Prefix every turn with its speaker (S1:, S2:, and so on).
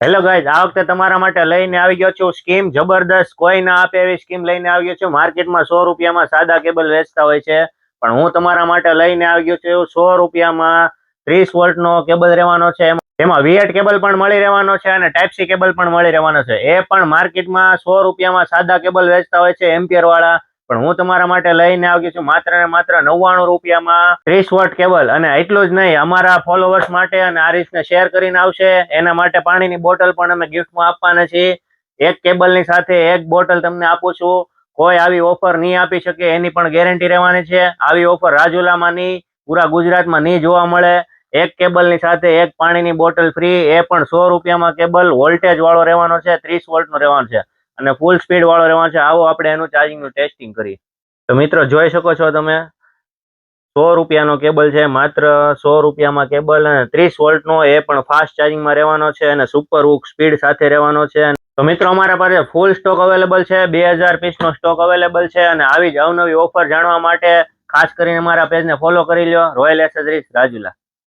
S1: Hello guys, આ વખતે તમારા માટે લઈને આવી ગયો છું સ્કીમ જબરદસ્ત, કોઈ ના આપે એવી સ્કીમ લઈને આવી ગયો છું. માર્કેટમાં 100 રૂપિયામાં સાદા કેબલ વેચતા હોય છે, પણ હું તમારા માટે લઈને આવી ગયો છું 100 રૂપિયામાં 30 વોલ્ટનો કેબલ રહેવાનો છે. એમાં V8 કેબલ પણ મળી રહેવાનો છે અને ટાઈપ સી કેબલ પણ મળી રહેવાનો છે. એ પણ માર્કેટમાં 100 રૂપિયામાં સાદા કેબલ વેચતા હોય છે એમ્પિયર વાળા, પણ હું તમારા માટે લઈને આવી ગયો છું માત્ર ને માત્ર 99 રૂપિયામાં 30 વોટ કેબલ. અને એટલું જ નહીં, અમારા ફોલોવર્સ માટે અને આ રીતને શેર કરીને આવશે એના માટે પાણીની બોટલ પણ અમે ગિફ્ટમાં આપવાના છીએ. એક કેબલની સાથે એક બોટલ તમને આપું છું. કોઈ આવી ઓફર નહીં આપી શકે એની પણ ગેરંટી રહેવાની છે. આવી ઓફર રાજુલામાં નહીં, પૂરા ગુજરાતમાં નહીં જોવા મળે. એક કેબલની સાથે એક પાણીની બોટલ ફ્રી, એ પણ 100 રૂપિયામાં કેબલ. વોલ્ટેજ વાળો રહેવાનો છે, 30 વોલ્ટનો રહેવાનો છે અને ફૂલ સ્પીડ વાળો રહેવાનો છે. આવો આપણે એનું ચાર્જિંગનું ટેસ્ટિંગ કરીએ. તો મિત્રો જોઈ શકો છો તમે, 100 રૂપિયાનો કેબલ છે, માત્ર 100 રૂપિયામાં કેબલ અને 30 વોલ્ટનો, એ પણ ફાસ્ટ ચાર્જિંગમાં રહેવાનો છે અને સુપર હુક સ્પીડ સાથે રહેવાનો છે. તો મિત્રો અમારા પાસે ફૂલ સ્ટોક અવેલેબલ છે, 2000 પીસનો સ્ટોક અવેલેબલ છે. અને આવી જ અવનવી ઓફર જાણવા માટે ખાસ કરીને અમારા પેજને ફોલો કરી લો, રોયલ એસેસરીઝ રાજુલા.